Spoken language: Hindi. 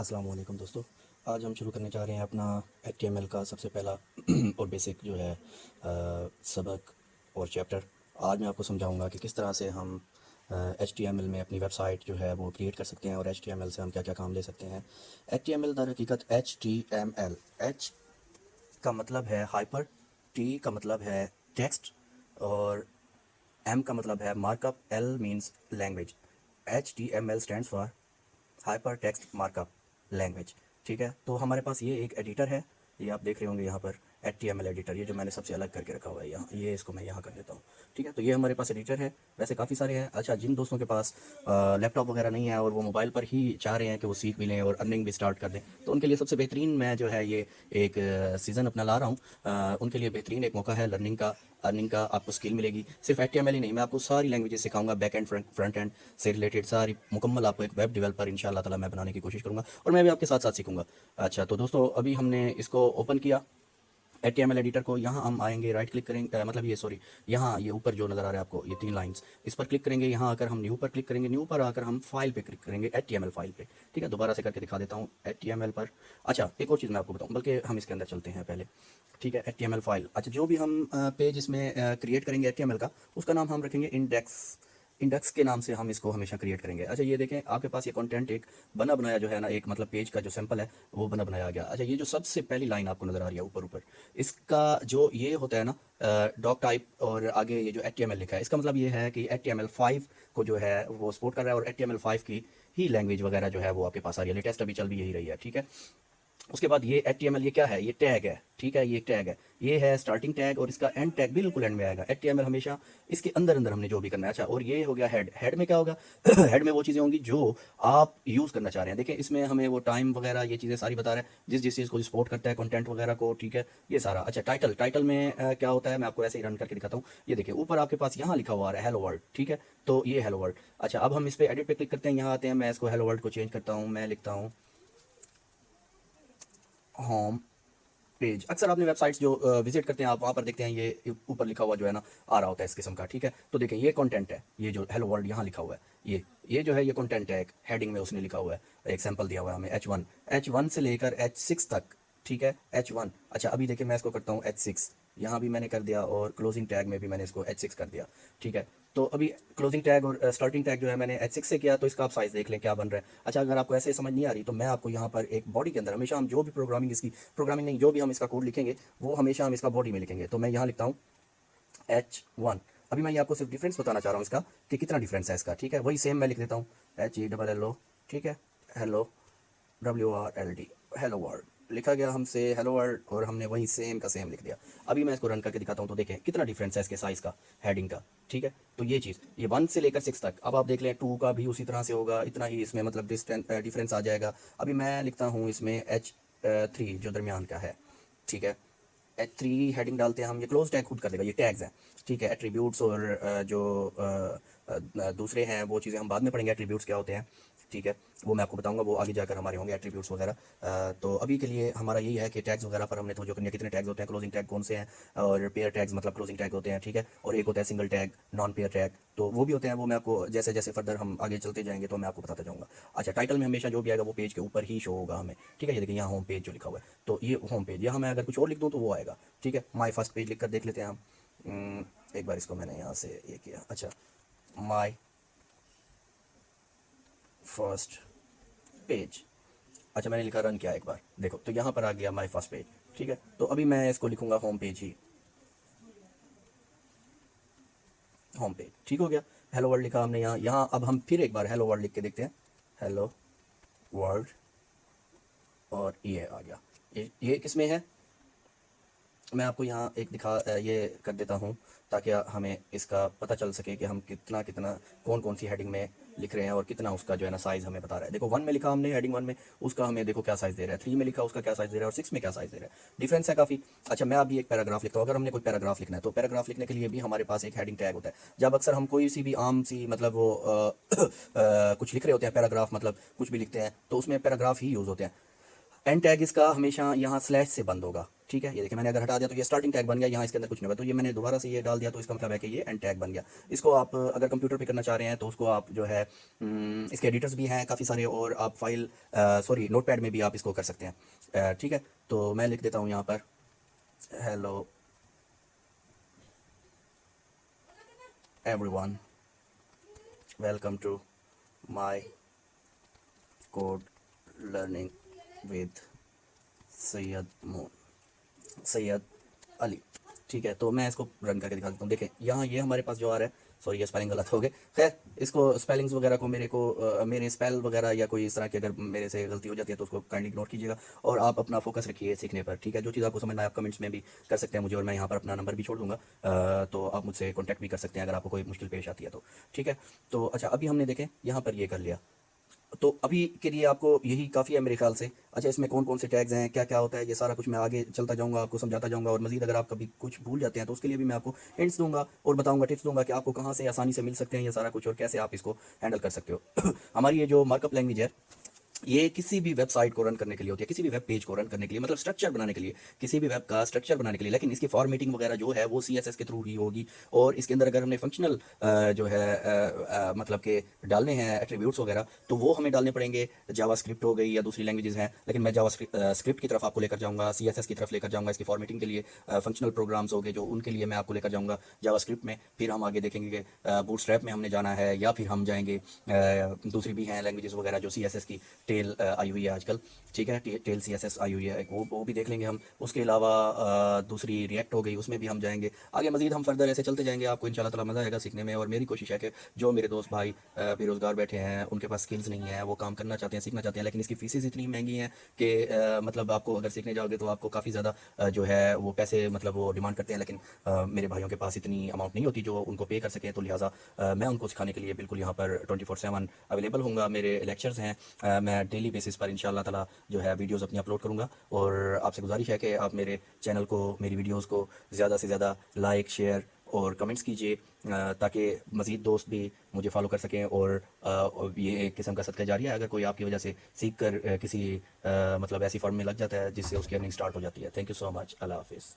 अस्सलाम वालेकुम दोस्तों। आज हम शुरू करने जा रहे हैं अपना HTML का सबसे पहला और बेसिक जो है सबक और चैप्टर। आज मैं आपको समझाऊंगा कि किस तरह से हम HTML में अपनी वेबसाइट जो है वो क्रिएट कर सकते हैं और HTML से हम क्या क्या काम ले सकते हैं। HTML दर हकीकत HTML, H का मतलब है हाइपर, T का मतलब है टेक्स्ट और M का मतलब है markup, L means language. HTML stands for hyper text markup language. ठीक है, तो हमारे पास ये एक एडिटर है, ये आप देख रहे होंगे यहाँ पर HTML एडिटर, ये जो मैंने सबसे अलग करके रखा हुआ है यहाँ, ये इसको मैं यहाँ कर देता हूँ। ठीक है, तो ये हमारे पास एडिटर है। वैसे काफ़ी सारे हैं। अच्छा, जिन दोस्तों के पास लैपटॉप वगैरह नहीं है और वो मोबाइल पर ही चाह रहे हैं कि वो सीख भी लें और अर्निंग भी स्टार्ट कर दें, तो उनके लिए सबसे बेहतरीन मैं जो है ये एक सीज़न अपना ला रहा हूँ। उनके लिए बेहतरीन एक मौका है लर्निंग का, अर्निंग का। आपको स्किल मिलेगी। सिर्फ HTML ही नहीं, मैं आपको सारी लैंग्वेजेस सिखाऊंगा, बैक एंड फ्रंट एंड से रिलेटेड सारी मुकम्मल आपको एक वेब डेवलपर इंशाल्लाह ताला मैं बनाने की कोशिश करूंगा और मैं भी आपके साथ साथ सीखूंगा। अच्छा, तो दोस्तों अभी हमने इसको ओपन किया HTML एडिटर को। यहाँ हम आएंगे, राइट क्लिक करेंगे, मतलब ये सॉरी, यहाँ ये ऊपर जो नज़र आ रहा है आपको ये 3 लाइंस, इस पर क्लिक करेंगे। यहाँ आकर हम न्यू पर क्लिक करेंगे, न्यू पर आकर हम फाइल पे क्लिक करेंगे, HTML फाइल पे। ठीक है, दोबारा से करके दिखा देता हूँ HTML पर। अच्छा, एक और चीज़ मैं आपको बताऊँ, बल्कि हम इसके अंदर चलते हैं पहले। ठीक है, HTML फाइल। अच्छा, जो भी हम पेज इसमें क्रिएट करेंगे HTML का, उसका नाम हम रखेंगे इंडेक्स। इंडेक्स के नाम से हम इसको हमेशा क्रिएट करेंगे। अच्छा, ये देखें आपके पास ये कंटेंट एक बना बनाया जो है ना, एक मतलब पेज का जो सैंपल है वो बना बनाया आ गया। अच्छा, ये जो सबसे पहली लाइन आपको नज़र आ रही है ऊपर ऊपर, इसका जो ये होता है ना डॉक टाइप और आगे ये जो HTML लिखा है, इसका मतलब ये है कि HTML5 को जो है वो सपोर्ट कर रहा है और HTML5 की ही लैंग्वेज वगैरह जो है वो आपके पास आ रही है। लेटेस्ट अभी चल भी यही रही है। ठीक है, उसके बाद ये HTML ये क्या है, ये टैग है। ठीक है, ये एक टैग है, ये है स्टार्टिंग टैग और इसका एंड टैग बिल्कुल एंड में आएगा। HTML हमेशा इसके अंदर अंदर हमने जो भी करना है। अच्छा, और ये हो गया हेड। हेड में क्या होगा हेड में वो चीज़ें होंगी जो आप यूज़ करना चाह रहे हैं। देखिए इसमें हमें वो टाइम वगैरह ये चीज़ें सारी बता रहा है, जिस जिस चीज़ को सपोर्ट करता है कंटेंट वगैरह को। ठीक है, ये सारा। अच्छा, टाइटल। टाइटल में क्या होता है मैं आपको ऐसे ही रन करके दिखाता हूँ। ये देखिए ऊपर आपके पास यहाँ लिखा हुआ है हेलो वर्ल्ड। ठीक है, तो ये हेलो वर्ल्ड। अच्छा, अब हम इस पर एडिट पे क्लिक करते हैं, यहाँ आते हैं, मैं इसको हेलो वर्ल्ड को चेंज करता हूँ, मैं लिखता हूँ होम पेज। अक्सर आपने वेबसाइट्स जो विजिट करते हैं आप वहाँ पर देखते हैं ये ऊपर लिखा हुआ जो है ना आ रहा होता है इस किस्म का। ठीक है, तो देखें ये कंटेंट है, ये जो हेलो वर्ल्ड यहाँ लिखा हुआ है, ये जो है ये कंटेंट है। एक हेडिंग में उसने लिखा हुआ है, एक सैंपल दिया हुआ है हमें H1 से लेकर H6 तक। ठीक है, H1। अच्छा, अभी देखिए मैं इसको करता हूँ H6, यहाँ भी मैंने कर दिया और क्लोजिंग टैग में भी मैंने इसको H6 कर दिया। ठीक है, तो अभी क्लोजिंग टैग और स्टार्टिंग टैग जो है मैंने H6 से किया, तो इसका आप साइज़ देख लें क्या बन रहा है। अच्छा, अगर आपको ऐसे समझ नहीं आ रही तो मैं आपको यहाँ पर एक बॉडी के अंदर हमेशा हम जो भी प्रोग्रामिंग इसकी, प्रोग्रामिंग नहीं, जो भी हम इसका कोड लिखेंगे वो हमेशा हम इसका बॉडी में लिखेंगे। तो मैं यहाँ लिखता हूँ H1। अभी मैं ये आपको सिर्फ डिफरेंस बताना चाह रहा हूँ इसका कि कितना डिफरेंस है इसका। ठीक है, वही सेम मैं लिख देता हूँ HELLO। ठीक है, हेलो WRLD, हेलो वर्ल्ड लिखा गया हमसे, हेलो वर्ल्ड, और हमने वही सेम का सेम लिख दिया। अभी मैं इसको रन करके दिखाता हूँ तो देखें कितना डिफरेंस है इसके साइज़ का, हेडिंग का। ठीक है, तो ये चीज़, ये 1 से लेकर 6 तक। अब आप देख लें 2 का भी उसी तरह से होगा, इतना ही इसमें मतलब डिफरेंस आ जाएगा। अभी मैं लिखता हूँ इसमें H3 जो दरमियान का है। ठीक है, H3 हेडिंग डालते हैं हम, ये क्लोज टैग खुद कर देगा, ये टैग्स हैं। ठीक है, एट्रीब्यूट्स और जो दूसरे हैं वो चीज़ें हम बाद में पढ़ेंगे, एट्रीब्यूट्स क्या होते हैं। ठीक है, वो मैं आपको बताऊंगा, वो आगे जाकर हमारे होंगे एट्रीब्यूट्स वगैरह। तो अभी के लिए हमारा यही है कि टैग्स वगैरह पर हमने तो जो करनी है, कितने टैग्स होते हैं, क्लोजिंग टैग कौन से हैं, और पेयर टैग्स मतलब क्लोजिंग टैग होते हैं। ठीक है, और एक होता है single tag, non pair tag, तो वो भी होते हैं। वो मैं आपको जैसे जैसे फर्दर हम आगे चलते जाएंगे तो मैं आपको बताता जाऊँगा। अच्छा, टाइटल में हमेशा जो भी आएगा वो पेज के ऊपर ही शो होगा हमें। ठीक है, ये देखिए यहाँ होम पेज जो लिखा हुआ है, तो ये होम पेज, यहाँ मैं अगर कुछ और लिख दूँ तो वो आएगा। ठीक है, माई फर्स्ट पेज लिख कर देख लेते हैं हम। एक बार इसको मैंने यहाँ से ये किया। अच्छा, माई फर्स्ट पेज। अच्छा, मैंने लिखा, रन किया एक बार, देखो तो यहाँ पर आ गया माई फर्स्ट पेज। ठीक है, तो अभी मैं इसको लिखूंगा होम पेज ही, होम पेज। ठीक हो गया, हेलो वर्ल्ड लिखा हमने यहाँ। यहाँ अब हम फिर एक बार हेलो वर्ल्ड लिख के देखते हैं, हेलो वर्ल्ड, और ये आ गया। ये किस में है, मैं आपको यहाँ एक ये कर देता हूँ ताकि हमें इसका पता चल सके कि हम कितना कितना कौन कौन सी हेडिंग में लिख रहे हैं और कितना उसका जो है ना साइज़ हमें बता रहा है। देखो 1 में लिखा हमने हेडिंग 1 में, उसका हमें देखो क्या साइज़ दे रहा है, 3 में लिखा उसका क्या साइज़ दे रहा है, और 6 में क्या साइज़ दे रहा है। डिफरेंस है काफ़ी। अच्छा, मैं अभी एक पैराग्राफ लिखता हूँ। अगर हमने कोई पैराग्राफ लिखना है तो पैराग्राफ लिखने के लिए भी हमारे पास एक हेडिंग टैग होता है। जब अक्सर हम कोई सी भी आम सी मतलब वो कुछ लिख रहे होते हैं, पैराग्राफ मतलब कुछ भी लिखते हैं तो उसमें पैराग्राफ ही यूज़ होते हैं। एंड टैग इसका हमेशा यहाँ स्लैश से बंद होगा, ठीक है। ये देखिए मैंने अगर हटा दिया तो ये स्टार्टिंग टैग बन गया, यहाँ इसके अंदर कुछ नहीं होगा। तो ये मैंने दोबारा से ये डाल दिया तो इसका मतलब है कि ये एंड टैग बन गया। इसको आप अगर कंप्यूटर पे करना चाह रहे हैं तो उसको आप जो है इसके एडिटर्स भी हैं काफ़ी सारे, और आप फाइल सॉरी नोटपैड में भी आप इसको कर सकते हैं, ठीक है। तो मैं लिख देता हूँ यहाँ पर hello everyone, welcome to my code learning with Syed Syed Ali, ठीक है। तो मैं इसको रन करके दिखा देता हूँ। देखें यहाँ ये हमारे पास जो आ रहा है, सॉरी ये स्पेलिंग गलत हो गए, खैर इसको स्पेलिंग्स वगैरह को मेरे स्पेल वगैरह या कोई इस तरह की अगर मेरे से गलती हो जाती है तो उसको काइंडली इग्नोर कीजिएगा, और आप अपना फोकस रखिए सीखने पर, ठीक है। जो चीज़ आपको समझना है आप कमेंट्स में भी कर सकते हैं मुझे, और मैं यहाँ पर अपना नंबर भी छोड़ दूँगा, तो आप मुझसे कॉन्टैक्ट भी कर सकते हैं अगर आपको कोई मुश्किल पेश आती है तो, ठीक है। तो अच्छा अभी हमने देखें यहाँ पर ये कर लिया, तो अभी के लिए आपको यही काफ़ी है मेरे ख्याल से। अच्छा इसमें कौन कौन से टैग्स हैं, क्या क्या होता है, ये सारा कुछ मैं आगे चलता जाऊंगा, आपको समझाता जाऊंगा, और मज़ीद अगर आप कभी कुछ भूल जाते हैं तो उसके लिए भी मैं आपको हिंट्स दूंगा और बताऊंगा, टिप्स दूंगा कि आपको कहाँ से आसानी से मिल सकते हैं ये सारा कुछ और कैसे आप इसको हैंडल कर सकते हो। हमारी ये जो मार्कअप लैंग्वेज है ये किसी भी वेबसाइट को रन करने के लिए होती है, किसी भी वेब पेज को रन करने के लिए, मतलब स्ट्रक्चर बनाने के लिए, किसी भी वेब का स्ट्रक्चर बनाने के लिए। लेकिन इसकी फॉर्मेटिंग वगैरह जो है वो CSS के थ्रू ही होगी, और इसके अंदर अगर हमने फंक्शनल जो है मतलब के डालने हैं एट्रीब्यूट्स वगैरह तो वो हमें डालने पड़ेंगे। जावास्क्रिप्ट हो गई या दूसरी लैंग्वेजेस हैं, लेकिन मैं जावास्क्रिप्ट की तरफ आपको लेकर जाऊँगा, CSS की तरफ लेकर जाऊँगा। इसकी फॉर्मेटिंग के लिए फंक्शनल प्रोग्राम्स हो गए जो, उनके लिए मैं आपको लेकर जाऊँगा जावास्क्रिप्ट में। फिर हम आगे देखेंगे कि बूटस्ट्रैप में हमने जाना है, या फिर हम जाएंगे दूसरी भी हैं लैंग्वेजेस वगैरह जो CSS की टेल आई हुई है आजकल, ठीक है। टेल CSS आई हुई है, वो भी देख लेंगे हम। उसके अलावा दूसरी रिएक्ट हो गई, उसमें भी हम जाएंगे आगे। मजीद हम फर्दर ऐसे चलते जाएंगे, आपको इंशाल्लाह ताला मज़ा आएगा सीखने में। और मेरी कोशिश है कि जो मेरे दोस्त भाई बेरोज़गार बैठे हैं, उनके पास स्किल्स नहीं है, वो काम करना चाहते हैं, सीखना चाहते हैं, लेकिन इसकी फीसेस इतनी महंगी हैं कि मतलब आपको अगर सीखने जाओगे तो आपको काफ़ी ज़्यादा जो है वो पैसे मतलब वो डिमांड करते हैं, लेकिन मेरे भाइयों के पास इतनी अमाउंट नहीं होती जो उनको पे कर सकें। तो लिहाजा मैं उनको सिखाने के लिए बिल्कुल यहाँ पर 24/7 अवेलेबल हूँगा। मेरे लेक्चर्स हैं, मैं डेली बेसिस पर इंशाल्लाह ताला जो है वीडियोस अपनी अपलोड करूँगा। और आपसे गुजारिश है कि आप मेरे चैनल को, मेरी वीडियोस को ज़्यादा से ज़्यादा लाइक, शेयर और कमेंट्स कीजिए, ताकि मज़ीद दोस्त भी मुझे फॉलो कर सकें। और ये एक किस्म का सदका जारिया है, अगर कोई आपकी वजह से सीख कर किसी मतलब ऐसी फॉर्म में लग जाता है जिससे उसकी अर्निंग स्टार्ट हो जाती है। थैंक यू सो मच, अल्लाह हाफिज़।